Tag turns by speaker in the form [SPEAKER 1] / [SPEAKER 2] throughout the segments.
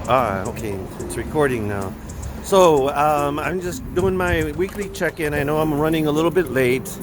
[SPEAKER 1] Okay, it's recording now. So, I'm just doing my weekly check-in. I know I'm running a little bit late.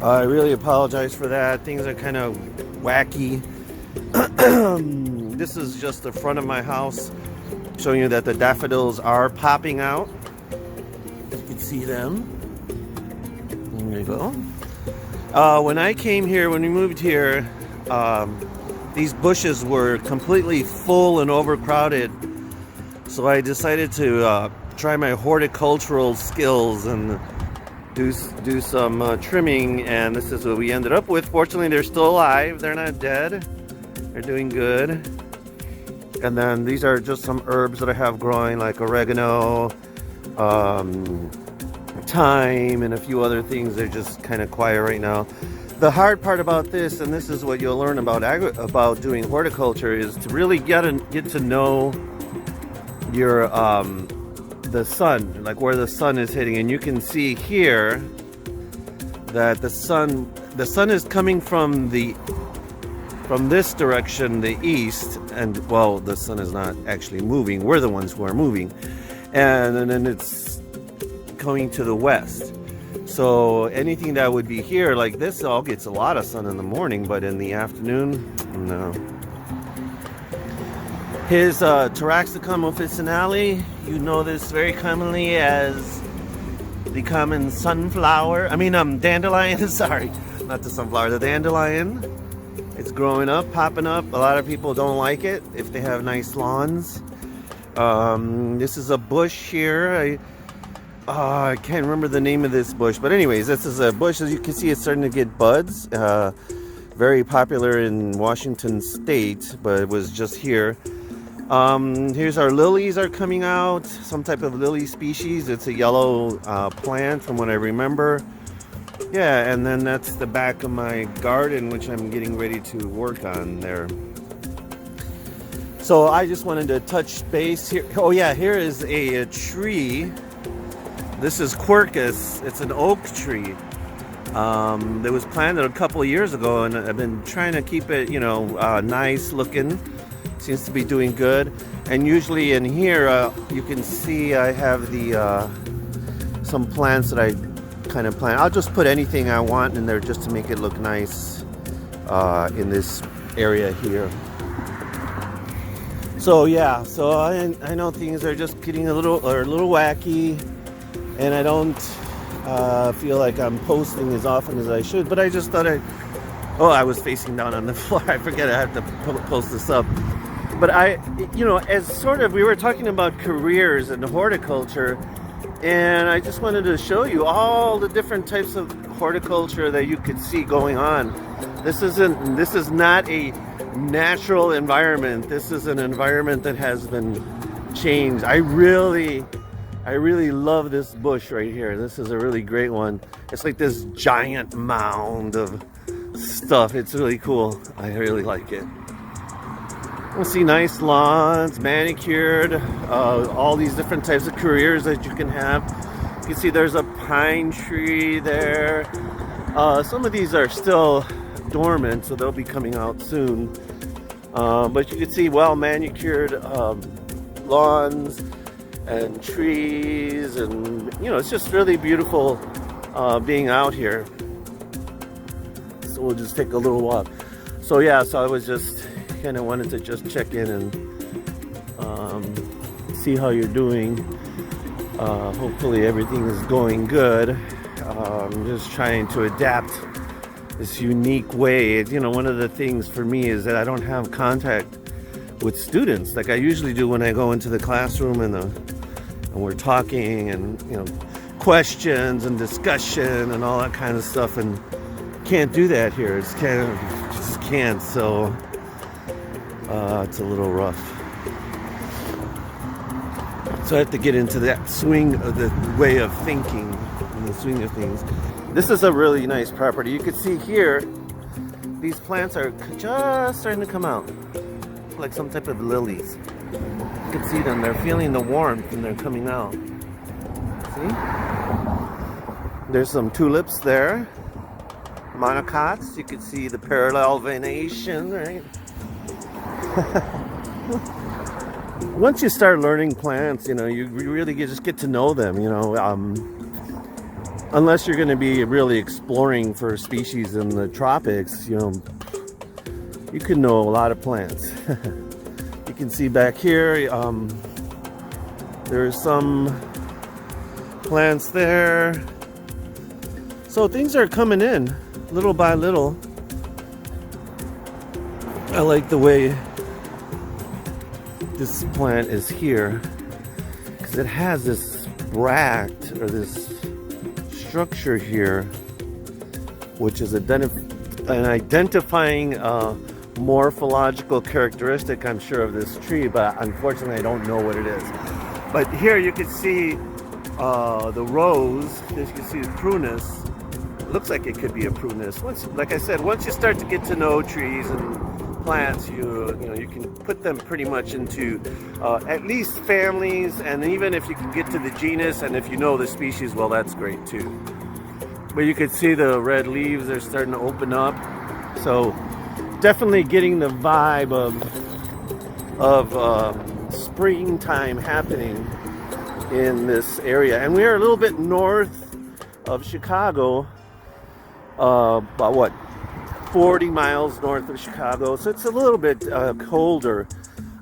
[SPEAKER 1] I really apologize for that. Things are kind of wacky. This is just the front of my house, showing you that the daffodils are popping out. You can see them. There you go. When I came here, when we moved here, these bushes were completely full and overcrowded. So I decided to try my horticultural skills and do some trimming, and this is what we ended up with. Fortunately, they're still alive. They're not dead. They're doing good. And then these are just some herbs that I have growing, like oregano, thyme, and a few other things. They're just kind of quiet right now. The hard part about this, and this is what you'll learn about doing horticulture, is to really get to know your the sun, like where the sun is hitting. And you can see here that the sun is coming from this direction, the east, and well, the sun is not actually moving. We're the ones who are moving, and then it's going to the west. So anything that would be here, like this, all gets a lot of sun in the morning, but in the afternoon, no. Here's Taraxacum officinale. You know this very commonly as the common sunflower. Dandelion. Sorry, not the sunflower. The dandelion. It's growing up, popping up. A lot of people don't like it if they have nice lawns. This is a bush here. I can't remember the name of this bush, but anyways, this is a bush. As you can see, it's starting to get buds. Very popular in Washington State, but it was just here. Here's our lilies are coming out, some type of lily species. It's a yellow plant from what I remember. Yeah, and then that's the back of my garden, which I'm getting ready to work on there. So I just wanted to touch base here. Oh yeah, here is a tree. This is Quercus. It's an oak tree. It was planted a couple of years ago, and I've been trying to keep it, nice looking. Seems to be doing good. And usually in here, you can see I have the some plants that I kind of plant. I'll just put anything I want in there just to make it look nice in this area here. So yeah, so I know things are just getting a little wacky. And I don't feel like I'm posting as often as I should, but I just thought I was facing down on the floor. I forget I have to post this up. But as sort of, we were talking about careers and horticulture, and I just wanted to show you all the different types of horticulture that you could see going on. This is not a natural environment. This is an environment that has been changed. I really love this bush right here. This is a really great one. It's like this giant mound of stuff. It's really cool. I really like it. We'll see nice lawns, manicured, all these different types of careers that you can have. You can see there's a pine tree there. Some of these are still dormant, so they'll be coming out soon. But you can see well manicured lawns and trees, and it's just really beautiful being out here. So we'll just take a little walk. So yeah, so I was just kind of wanted to just check in and see how you're doing. Hopefully everything is going good. I'm just trying to adapt this unique way. One of the things for me is that I don't have contact with students like I usually do when I go into the classroom and we're talking and questions and discussion and all that kind of stuff, and can't do that here. It's kind of just can't. So it's a little rough. So I have to get into that swing of the way of thinking and the swing of things. This is a really nice property. You can see here these plants are just starting to come out, like some type of lilies. You can see them. They're feeling the warmth and they're coming out. See? There's some tulips there. Monocots. You can see the parallel venation, right? once you start learning plants, you know, you really just get to know them, you know. Unless you're going to be really exploring for species in the tropics, you know, you can know a lot of plants. You can see back here, there's some plants there. So things are coming in little by little. I like the way this plant is here because it has this bract or this structure here, which is an identifying morphological characteristic, I'm sure, of this tree, but unfortunately I don't know what it is. But here you can see the rose. As you can see the prunus. It looks like it could be a prunus. Like I said, once you start to get to know trees and plants, you know you can put them pretty much into at least families, and even if you can get to the genus, and if you know the species, well, that's great too. But you can see the red leaves are starting to open up, so definitely getting the vibe of springtime happening in this area. And we are a little bit north of Chicago, about what, 40 miles north of Chicago, so it's a little bit colder.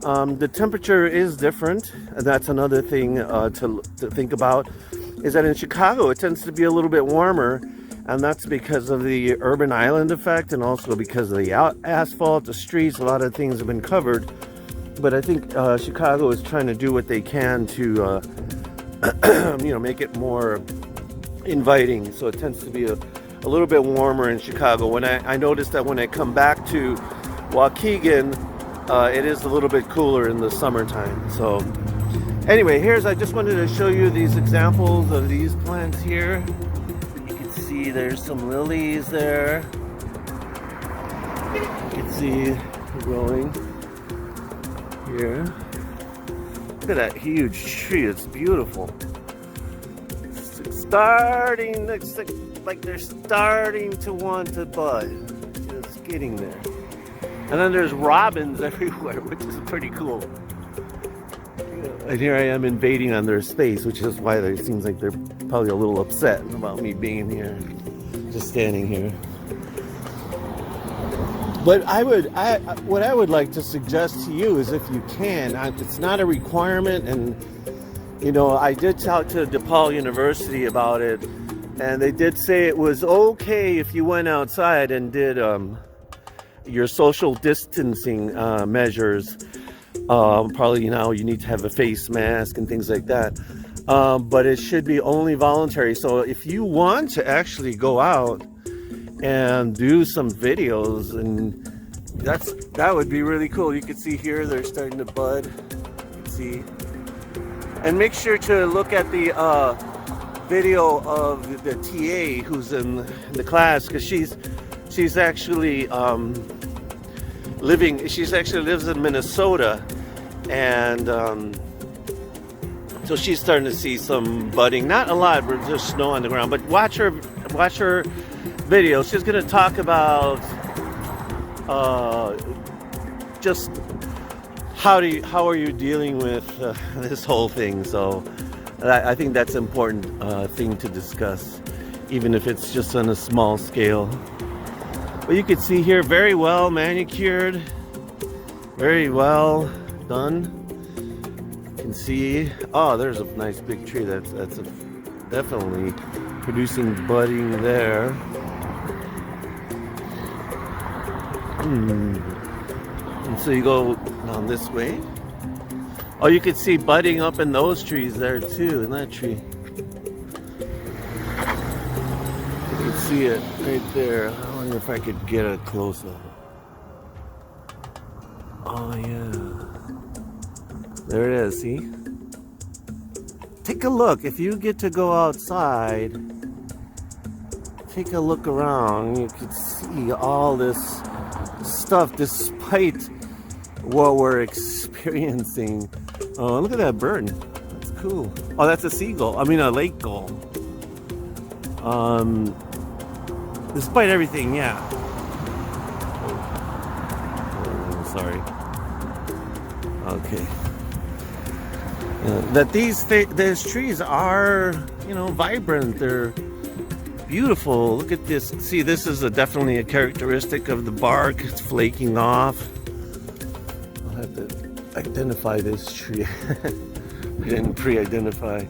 [SPEAKER 1] The temperature is different, and that's another thing to think about, is that in Chicago it tends to be a little bit warmer, and that's because of the urban island effect, and also because of the asphalt, the streets. A lot of things have been covered, but I think Chicago is trying to do what they can to you know, make it more inviting, so it tends to be a little bit warmer in Chicago. When I noticed that when I come back to Waukegan, it is a little bit cooler in the summertime. So anyway, I just wanted to show you these examples of these plants here. You can see there's some lilies there. You can see growing here. Look at that huge tree, it's beautiful. It's starting, looks like they're starting to want to bud. Just getting there. And then there's robins everywhere, which is pretty cool. And here I am invading on their space, which is why it seems like they're probably a little upset about me being here, just standing here. But what I would like to suggest to you is, if you can, it's not a requirement, and you know, I did talk to DePaul University about it, and they did say it was okay if you went outside and did your social distancing measures. Probably, you know, you need to have a face mask and things like that, but it should be only voluntary. So if you want to actually go out and do some videos, and that would be really cool. You can see here they're starting to bud. You can see, and make sure to look at the video of the TA who's in the class, because she's actually lives in Minnesota, and so she's starting to see some budding. Not a lot, but just snow on the ground. But watch her video. She's going to talk about just how are you dealing with this whole thing. So I think that's an important thing to discuss, even if it's just on a small scale. But you can see here, very well manicured, very well done. You can see, oh, there's a nice big tree. That's definitely producing budding there. And so you go down this way. Oh, you can see budding up in those trees there too, in that tree. You can see it right there. I wonder if I could get a close up. Oh yeah. There it is, see? Take a look. If you get to go outside, take a look around. You can see all this stuff despite what we're experiencing. Oh, look at that bird. That's cool. Oh, that's a seagull. I mean, a lake gull. Despite everything, yeah. Oh, sorry. Okay. that these trees are, you know, vibrant. They're beautiful. Look at this. See, this is definitely a characteristic of the bark. It's flaking off. I'll have to identify this tree. We didn't pre-identify,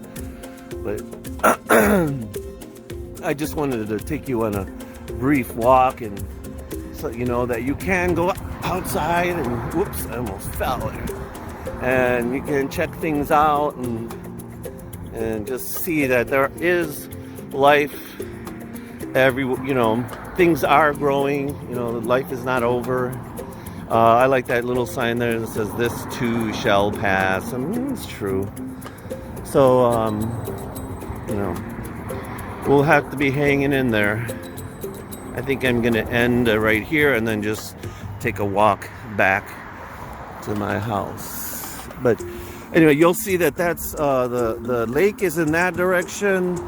[SPEAKER 1] but I just wanted to take you on a brief walk, and so you know that you can go outside and whoops, I almost fell there. And you can check things out and just see that there is life. You know, things are growing. You know, life is not over. I like that little sign there that says "This too shall pass," and it's true. So, you know, we'll have to be hanging in there. I think I'm gonna end right here and then just take a walk back to my house. But anyway, you'll see that that's the lake is in that direction,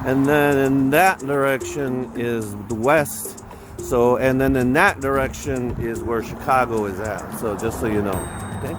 [SPEAKER 1] and then in that direction is the west. So, and then in that direction is where Chicago is at. So just so you know, okay.